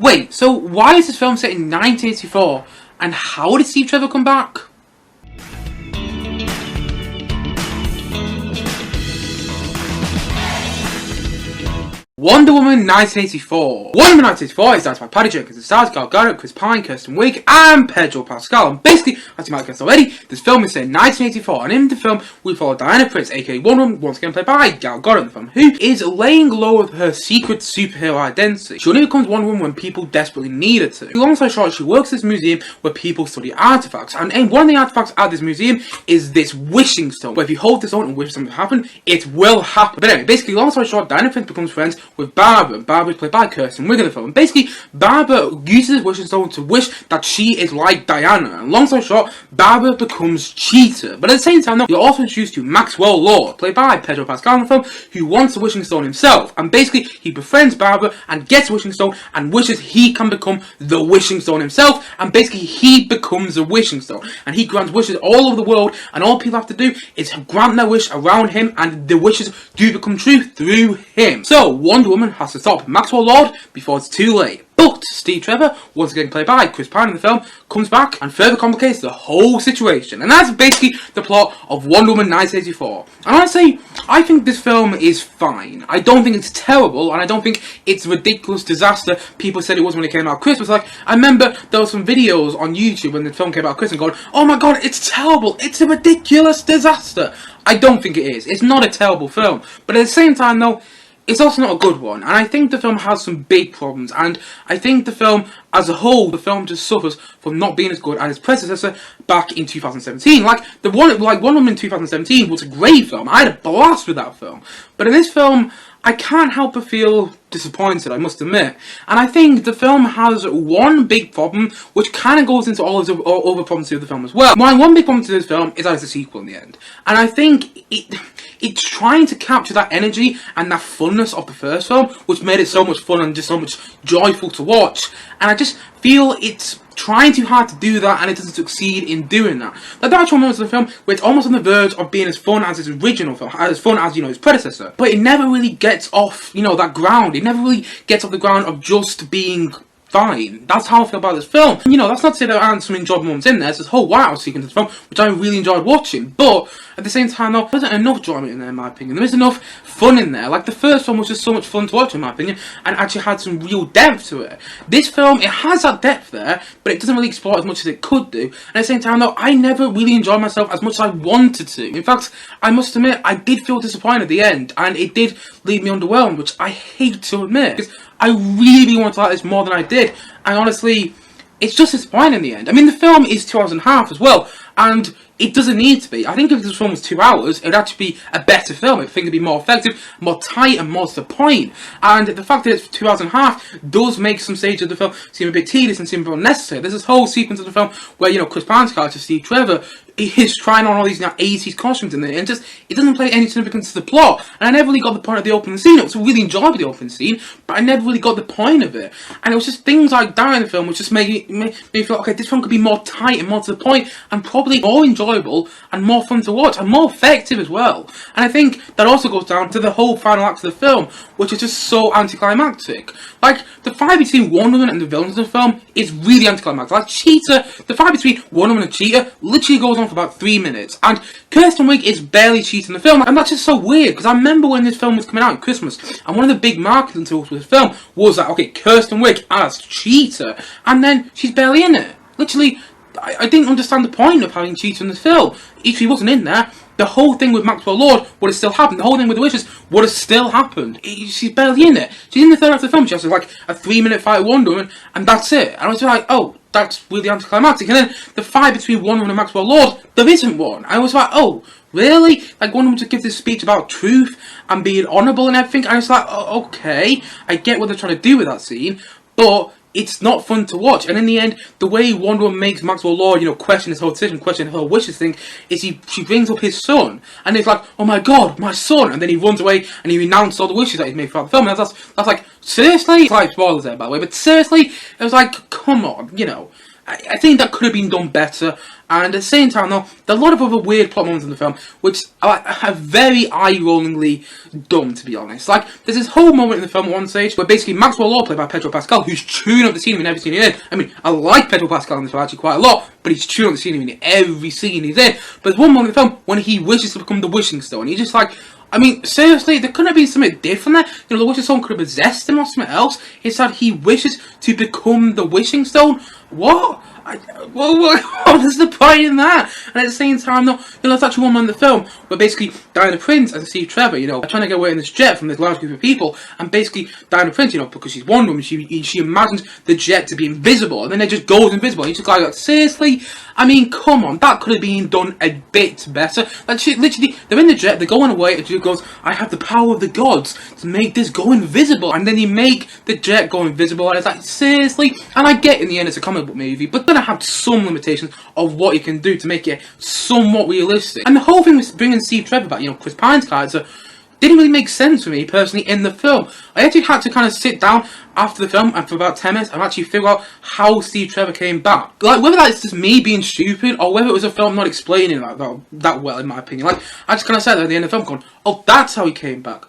Wait, so why is this film set in 1984, and how did Steve Trevor come back? Wonder Woman 1984. Wonder Woman 1984 is directed by Jenkins. It stars Gadot, Kirsten, Wiig, and Pedro, Pascal. And basically, as you might have guessed already, this film is set in 1984, and in the film, we follow Diana Prince, aka Wonder Woman, once again played by Gadot in the film, who is laying low with her secret superhero identity. She only becomes Wonder Woman when people desperately need her to. Long story short, she works at this museum where people study artifacts, and one of the artifacts at this museum is this wishing stone, where if you hold this stone and wish something to happen, it will happen. But anyway, basically, long story short, Diana Prince becomes friends with Barbara. Barbara is played by Kirsten Wiig in the film. And basically, Barbara uses this wishing stone to wish that she is like Diana. And long story short, Barbara becomes Cheetah. But at the same time, though, you're also introduced to Maxwell Lord, played by Pedro Pascal in the film, who wants the wishing stone himself. And basically, he befriends Barbara and gets the wishing stone and wishes he can become the wishing stone himself. And basically, he becomes the wishing stone. And he grants wishes all over the world. And all people have to do is grant their wish around him. And the wishes do become true through him. So, Wonder Woman has to stop Maxwell Lord before it's too late. But Steve Trevor, once again played by Chris Pine in the film, comes back and further complicates the whole situation. And that's basically the plot of Wonder Woman 1984. And honestly, I think this film is fine. I don't think it's terrible, and I don't think it's a ridiculous disaster people said it was when it came out Christmas. Like, I remember there were some videos on YouTube when the film came out Christmas going, oh my god, it's terrible, it's a ridiculous disaster. I don't think it is. It's not a terrible film. But at the same time though, it's also not a good one, and I think the film has some big problems, and I think the film, as a whole, the film just suffers from not being as good as its predecessor back in 2017. Wonder Woman in 2017 was a great film. I had a blast with that film. But in this film, I can't help but feel disappointed, I must admit. And I think the film has one big problem, which kind of goes into all of the other problems of the film as well. One big problem to this film is that it's a sequel in the end. And I think it's trying to capture that energy and that funness of the first film, which made it so much fun and just so much joyful to watch. And I just feel it's trying too hard to do that, and it doesn't succeed in doing that. There are moments of the film where it's almost on the verge of being as fun as its original film, as fun as, its predecessor. But it never really gets off, that ground. It never really gets off the ground of just being fine. That's how I feel about this film. And, that's not to say there aren't some enjoyable moments in there. There's this whole wow sequence of the film, which I really enjoyed watching. But at the same time, though, there isn't enough drama in there, in my opinion. There isn't enough fun in there. Like, the first film was just so much fun to watch, in my opinion, and actually had some real depth to it. This film, it has that depth there, but it doesn't really explore as much as it could do. And at the same time, though, I never really enjoyed myself as much as I wanted to. In fact, I must admit, I did feel disappointed at the end, and it did leave me underwhelmed, which I hate to admit, because I really wanted to like this more than I did, and honestly, it's just disappointing in the end. I mean, the film is 2 hours and a half as well, and it doesn't need to be. I think if this film was 2 hours, it would actually be a better film. I think it'd be more effective, more tight, and more to the point. And the fact that it's 2 hours and a half does make some stages of the film seem a bit tedious and seem a bit unnecessary. There's this whole sequence of the film where, Chris Pine's character, Steve Trevor, he's trying on all these 80s costumes in there, and it doesn't play any significance to the plot. And I never really got the point of the opening scene. It was really enjoyable, the opening scene, but I never really got the point of it. And it was just things like that in the film which just made me feel, okay, this film could be more tight and more to the point, and probably more enjoyable and more fun to watch, and more effective as well. And I think that also goes down to the whole final act of the film, which is just so anticlimactic. Like, the fight between Wonder Woman and the villains of the film is really anticlimactic. Like, Cheetah, the fight between Wonder Woman and Cheetah literally goes on for about 3 minutes, and Kirsten Wiig is barely Cheetah in the film, and that's just so weird, because I remember when this film was coming out at Christmas, and one of the big marketing tools for this film was that, okay, Kirsten Wiig as Cheetah, and then she's barely in it. Literally, I didn't understand the point of having Cheetah in the film. If she wasn't in there, the whole thing with Maxwell Lord would have still happened. The whole thing with the wishes would have still happened. She's barely in it. She's in the third act of the film. She has like a 3-minute fight with Wonder Woman, and that's it. And I was like, oh, that's really anticlimactic. And then the fight between Wonder Woman and Maxwell Lord, there isn't one. I was like, oh, really? Like, Wonder Woman just gives this speech about truth and being honourable and everything. And I was like, oh, okay, I get what they're trying to do with that scene, but it's not fun to watch. And in the end, the way Wonder Woman makes Maxwell Lord, question his whole decision, question her wishes thing, is she brings up his son, and it's like, oh my god, my son, and then he runs away and he renounces all the wishes that he's made throughout the film, and that's like, seriously? It's like spoilers there, by the way, but seriously, it was like, come on, I think that could have been done better. And at the same time, though, there are a lot of other weird plot moments in the film, which are very eye-rollingly dumb, to be honest. Like, there's this whole moment in the film at one stage where basically Maxwell, played by Pedro Pascal, who's chewing up the scenery in every scene he's in. I mean, I like Pedro Pascal in this film actually quite a lot, but he's chewing up the scenery in every scene he's in. But there's one moment in the film when he wishes to become the Wishing Stone. He's just like, I mean, seriously, there couldn't have been something different there. You know, the Wishing Stone could have possessed him or something else. It's that he wishes to become the Wishing Stone. What? What is the point in that? And at the same time, though, you know, there's actually one moment in the film where basically Diana Prince and Steve Trevor, you know, are trying to get away in this jet from this large group of people, and basically Diana Prince, you know, because she's Wonder Woman, she imagines the jet to be invisible, and then it just goes invisible. And you just like, seriously? I mean, come on, that could have been done a bit better. Like, literally, they're in the jet, they're going away, and she goes, I have the power of the gods to make this go invisible, and then you make the jet go invisible, and it's like, seriously? And I get in the end it's a comic book movie, but gonna have some limitations of what you can do to make it somewhat realistic. And the whole thing with bringing Steve Trevor back, you know, Chris Pine's character, didn't really make sense for me personally in the film. I actually had to kind of sit down after the film and for about 10 minutes and actually figure out how Steve Trevor came back. Like, whether that's just me being stupid or whether it was a film not explaining that well, in my opinion. Like, I just kind of sat there at the end of the film going, oh, that's how he came back.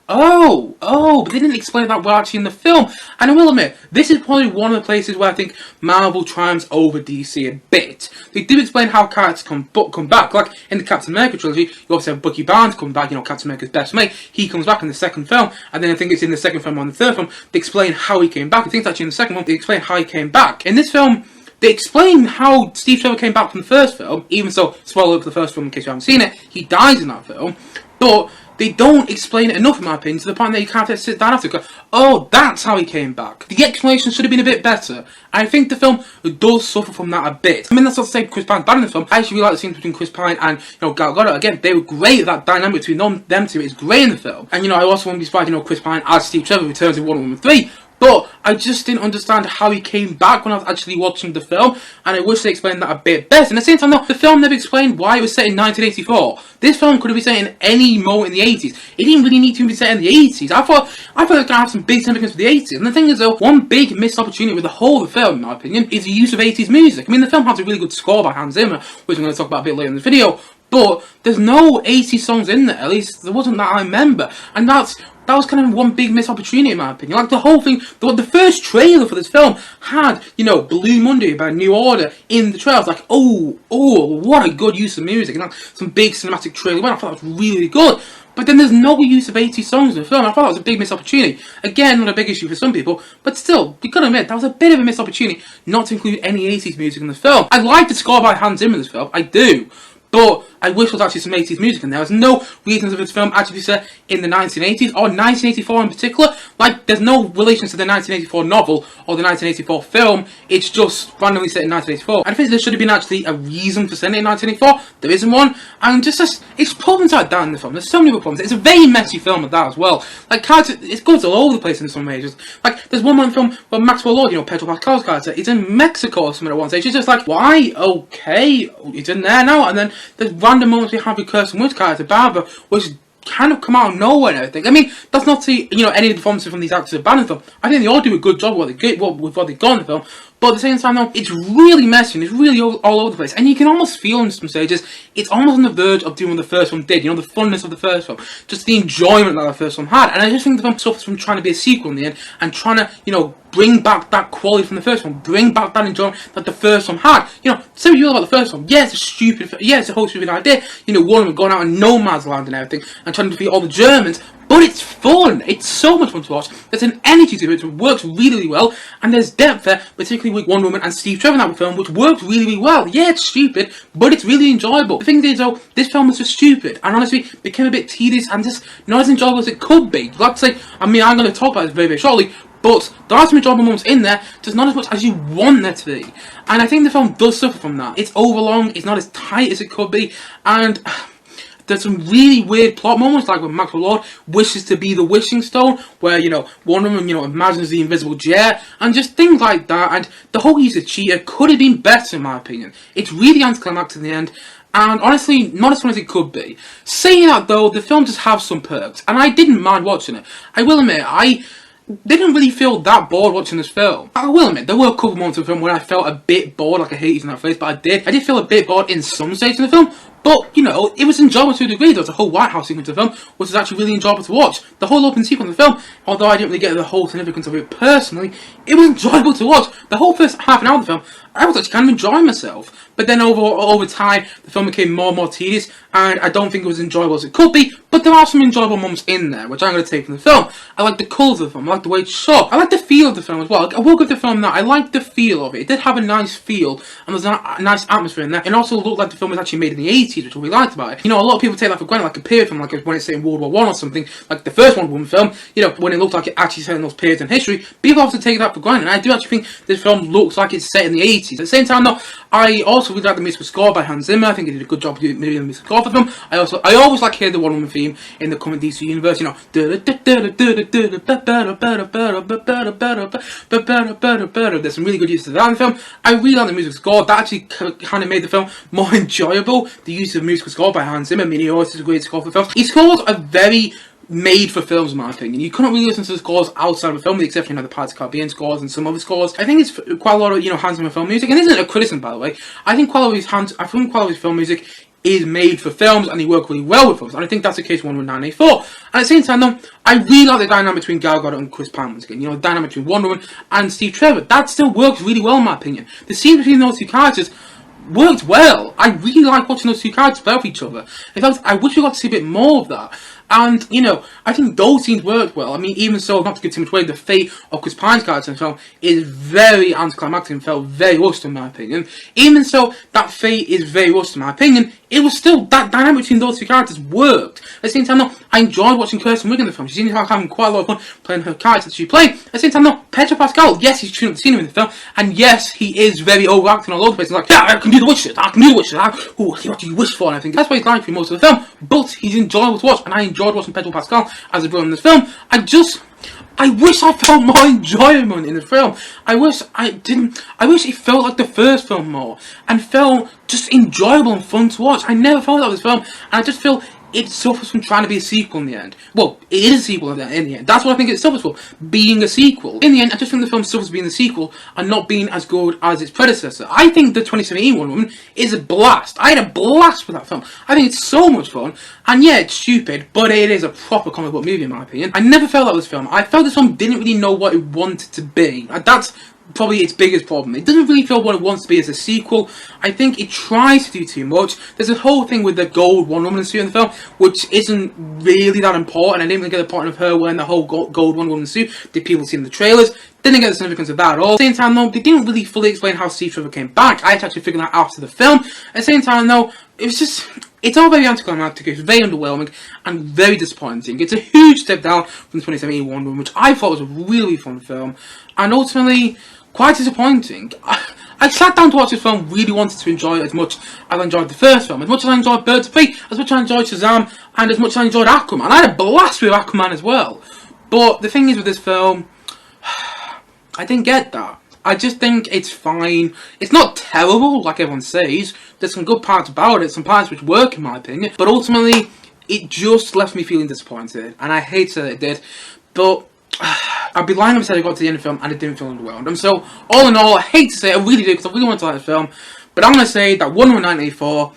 But they didn't explain that well actually in the film. And I will admit, this is probably one of the places where I think Marvel triumphs over DC a bit. They do explain how characters come back. Like in the Captain America trilogy, you obviously have Bucky Barnes come back, you know, Captain America's best mate. He comes back in the second film, and then I think it's in the second film or in the third film, they explain how he came back. I think it's actually in the second one, they explain how he came back. In this film, they explain how Steve Trevor came back from the first film, even so, spoiler alert for the first film in case you haven't seen it, he dies in that film, but they don't explain it enough, in my opinion, to the point that you can't just sit down after and go, oh, that's how he came back. The explanation should have been a bit better. I think the film does suffer from that a bit. I mean, that's not to say Chris Pine's bad in the film. I actually really like the scenes between Chris Pine and, you know, Gadot. Again, they were great. That dynamic between them two is great in the film. And, you know, I also wouldn't be surprised, you know, Chris Pine as Steve Trevor returns in Wonder Woman 3. But I just didn't understand how he came back when I was actually watching the film, and I wish they explained that a bit better. And at the same time, though, the film never explained why it was set in 1984. This film could have been set in any moment in the 80s. It didn't really need to be set in the 80s. I thought it was going to have some big significance for the 80s. And the thing is, though, one big missed opportunity with the whole of the film, in my opinion, is the use of 80s music. I mean, the film has a really good score by Hans Zimmer, which I'm going to talk about a bit later in the video, but there's no 80s songs in there. At least there wasn't that I remember. And that was kind of one big missed opportunity, in my opinion. Like, the whole thing, the first trailer for this film had, you know, Blue Monday by New Order in the trailer. I was like, oh, what a good use of music. And like, some big cinematic trailer. I thought that was really good. But then there's no use of 80 songs in the film. I thought that was a big missed opportunity. Again, not a big issue for some people, but still, you gotta admit, that was a bit of a missed opportunity not to include any 80s music in the film. I like the score by Hans Zimmer in this film, I do. But I wish there was actually some 80s music in there. There's no reason for this film actually set in the 1980s, or 1984 in particular. Like, there's no relation to the 1984 novel or the 1984 film. It's just randomly set in 1984. I think there should have been actually a reason for setting it in 1984. There isn't one. And it's problems like that in the film. There's so many other problems. It's a very messy film at that as well. Like, character, it goes all over the place in some majors. Like, there's one film where Maxwell, you know, Pedro Pascal's character, is in Mexico or something at one stage. It's just like, why? Okay, he's in there now. And then there's random moments we have with Kirsten Wiig's character, Barbara, which kind of come out of nowhere and everything. I mean, that's not to, you know, any of the performances from these actors are bad in the film. I think they all do a good job with what they've got in the film. But at the same time, though, it's really messy and it's really all over the place. And you can almost feel in some stages, it's almost on the verge of doing what the first one did. You know, the funness of the first film. Just the enjoyment that the first one had. And I just think the film suffers from trying to be a sequel in the end. And trying to, you know, bring back that quality from the first one. Bring back that enjoyment that the first one had. You know, say what you will about the first one. Yeah, it's a whole stupid idea. You know, one of them going out in no man's land and everything. And trying to defeat all the Germans. But it's fun. It's so much fun to watch. There's an energy to it which works really, really well. And there's depth there, particularly with Wonder Woman and Steve Trevor in that film, which works really, really well. Yeah, it's stupid, but it's really enjoyable. The thing is, though, this film was just stupid. And honestly, became a bit tedious and just not as enjoyable as it could be. Like to say, I mean, I'm going to talk about this very, very shortly. But there are some enjoyable moments in there, just not as much as you want there to be. And I think the film does suffer from that. It's overlong, it's not as tight as it could be, and there's some really weird plot moments, like when Maxwell wishes to be the Wishing Stone, where, you know, one of them, you know, imagines the invisible jet, and just things like that, and the whole use of Cheetah could have been better, in my opinion. It's really anticlimactic in the end, and honestly, not as fun as it could be. Saying that, though, the film does have some perks, and I didn't mind watching it. I will admit, didn't really feel that bored watching this film. I will admit, there were a couple moments of the film where I felt a bit bored, like I hate using that phrase, but I did feel a bit bored in some stages of the film. But, you know, it was enjoyable to a degree. There was a whole White House sequence of the film, which was actually really enjoyable to watch. The whole open sequence of the film, although I didn't really get the whole significance of it personally, it was enjoyable to watch. The whole first half an hour of the film, I was actually kind of enjoying myself. But then over time, the film became more and more tedious, and I don't think it was enjoyable as it could be, but there are some enjoyable moments in there, which I'm going to take from the film. I like the colours of the film, I like the way it's shot, I like the feel of the film as well. I will give the film that, I like the feel of it. It did have a nice feel, and there's a nice atmosphere in there. It also looked like the film was actually made in the 80s, which I really liked about it. You know, a lot of people take that for granted, like a period film, like when it's set in World War I or something, like the first Wonder Woman film, you know, when it looked like it actually set in those periods in history, people often take that for granted, and I do actually think this film looks like it's set in the 80s. At the same time though, I also really like the musical score by Hans Zimmer. I think he did a good job of doing the musical score for the film. I always like hearing the Wonder Woman theme in the current DC universe, you know. There's some really good use of that in the film. I really like the musical score. That actually kind of made the film more enjoyable. The use of musical score by Hans Zimmer. I mean, he always does a great score for films. His scores are very made for films, in my opinion. You couldn't really listen to the scores outside of a film, with the exception of the Pirates of the Caribbean scores and some other scores. I think it's quite a lot of, you know, Hans Zimmer film music, and this isn't a criticism, by the way. I think quite a lot of his film music is made for films, and he works really well with films, and I think that's the case with Wonder Woman 1984. And at the same time, though, I really like the dynamic between Gal Gadot and Chris Pine once again. You know, the dynamic between Wonder Woman and Steve Trevor. That still works really well, in my opinion. The scene between those two characters worked well. I really like watching those two characters play off each other. In fact, I wish we got to see a bit more of that. And, you know, I think those scenes worked well. I mean, even so, not to give too much away, the fate of Chris Pine's character in the film is very anticlimactic and felt very rushed, in my opinion. Even so, that fate is very rushed, in my opinion. It was still, that dynamic between those two characters worked. At the same time, though, I enjoyed watching Kirsten Wiig in the film. She seems like having quite a lot of fun playing her character that she played. At the same time, though, Pedro Pascal, yes, he's chewing up the scenery in the film, and yes, he is very overacting all over the place. He's like, yeah, I can do the witch shit, I can do the witch shit, what do you wish for? And I think that's what he's like for most of the film, but he's enjoyable to watch, and I enjoyed watching Pedro Pascal as a villain in this film. I wish I felt more enjoyment in the film. I wish it felt like the first film more, and felt just enjoyable and fun to watch. I never felt that with this film, and I just feel it suffers from trying to be a sequel in the end. Well, it is a sequel in the end. That's what I think it suffers for, being a sequel. In the end, I just think the film suffers being a sequel and not being as good as its predecessor. I think the 2017 Wonder Woman is a blast. I had a blast with that film. I think it's so much fun, and yeah, it's stupid, but it is a proper comic book movie in my opinion. I never felt that with this film. I felt this film didn't really know what it wanted to be. That's probably its biggest problem. It doesn't really feel what it wants to be as a sequel. I think it tries to do too much. There's a whole thing with the gold Wonder Woman suit in the film, which isn't really that important. I didn't really get the point of her wearing the whole gold Wonder Woman suit. Did people see in the trailers? Didn't get the significance of that at all. At the same time though, they didn't really fully explain how Steve Trevor came back. I had to actually figure that out after the film. At the same time though, it's all very anticlimactic, it's very underwhelming, and very disappointing. It's a huge step down from the 2017 Wonder Woman, which I thought was a really fun film, and ultimately quite disappointing. I sat down to watch this film, really wanted to enjoy it as much as I enjoyed the first film, as much as I enjoyed Birds of Prey, as much as I enjoyed Shazam, and as much as I enjoyed Aquaman. I had a blast with Aquaman as well. But the thing is with this film, I didn't get that. I just think it's fine. It's not terrible, like everyone says. There's some good parts about it, some parts which work in my opinion, but ultimately, it just left me feeling disappointed, and I hate that it did, but I'd be lying if I said I got to the end of the film and it didn't feel underwhelmed. And so, all in all, I hate to say it, I really do, because I really want to like the film, but I'm going to say that Wonder Woman 1984,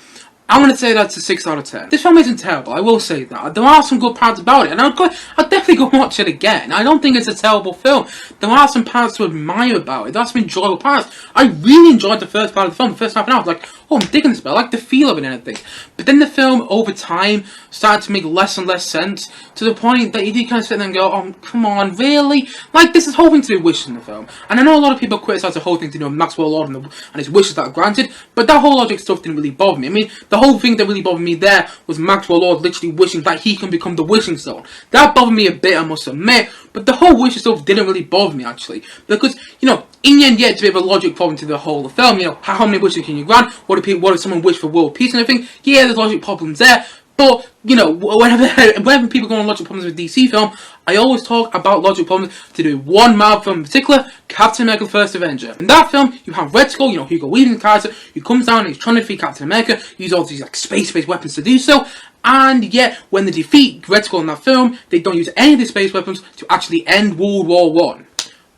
I'm going to say that's a 6 out of 10. This film isn't terrible, I will say that. There are some good parts about it, and I'll definitely go watch it again. I don't think it's a terrible film. There are some parts to admire about it. There are some enjoyable parts. I really enjoyed the first part of the film, the first half an hour. I was like, oh, I'm digging this bit. I like the feel of it and everything. But then the film, over time, started to make less and less sense, to the point that you do kind of sit there and go, oh, come on, really? Like, this is whole thing to do with wishes in the film. And I know a lot of people criticize the whole thing to do with Maxwell Lord and his wishes that are granted, but that whole logic stuff didn't really bother me. I mean, the whole thing that really bothered me there was Maxwell Lord literally wishing that he can become the wishing stone. That bothered me a bit, I must admit, but the whole wishing stuff didn't really bother me, actually. Because, you know, in the end, yeah, it's a bit of a logic problem to the whole of the film. You know, how many wishes can you grant? What if someone wish for world peace and everything? Yeah, there's logic problems there. But, you know, whenever people go on logic problems with DC film, I always talk about logic problems to do with one Marvel film in particular, Captain America the First Avenger. In that film, you have Red Skull, you know, Hugo Weaving's character, who comes down and he's trying to defeat Captain America, use all these like space-based weapons to do so, And yet, when they defeat Red Skull in that film, they don't use any of the space weapons to actually end World War One.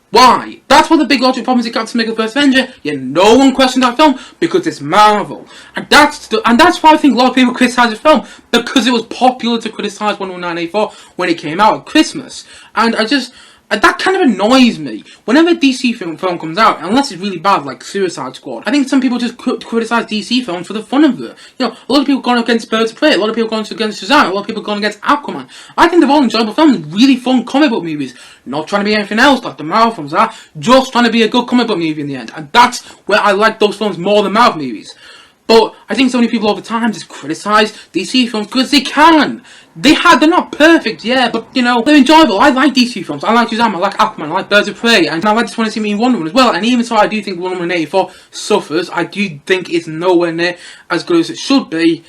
Why? That's one of the big logic problems it got to make the first Avenger, yet no one questioned that film because it's Marvel. And that's why I think a lot of people criticise the film, because it was popular to criticise Wonder Woman 1984 when it came out at Christmas. And that kind of annoys me. Whenever a DC film comes out, unless it's really bad, like Suicide Squad, I think some people just criticise DC films for the fun of it. You know, a lot of people gone against Birds of Prey, a lot of people gone against Shazam, a lot of people gone against Aquaman. I think they're all enjoyable films, really fun comic book movies. Not trying to be anything else like the Marvel films are, just trying to be a good comic book movie in the end. And that's where I like those films more than Marvel movies. But I think so many people over time just criticise DC films because they can. They're not perfect, yeah, but you know, they're enjoyable. I like DC films. I like Shazam, I like Aquaman, I like Birds of Prey, and I like to see me in Wonder Woman as well. And even so, I do think Wonder Woman 84 suffers. I do think it's nowhere near as good as it should be.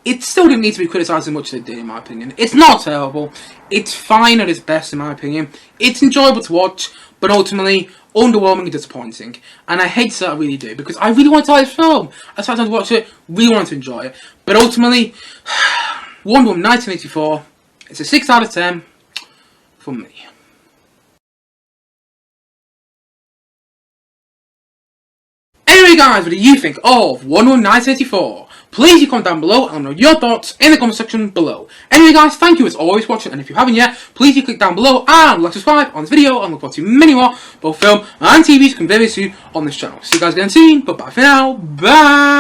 It still didn't need to be criticised as much as it did, in my opinion. It's not terrible. It's fine at its best, in my opinion. It's enjoyable to watch, but ultimately underwhelming and disappointing. And I hate that, I really do, because I really want to like this film. I sat down to watch it, really wanted to enjoy it. But ultimately, Wonder Woman 1984, it's a 6 out of 10 for me. Anyway guys, what do you think of Wonder Woman 1984? Please comment down below and let me know your thoughts in the comment section below. Anyway guys, thank you as always for watching, and if you haven't yet, please do click down below and like subscribe on this video, and look forward to many more both film and TVs coming very soon on this channel. See you guys again soon, but bye for now, bye!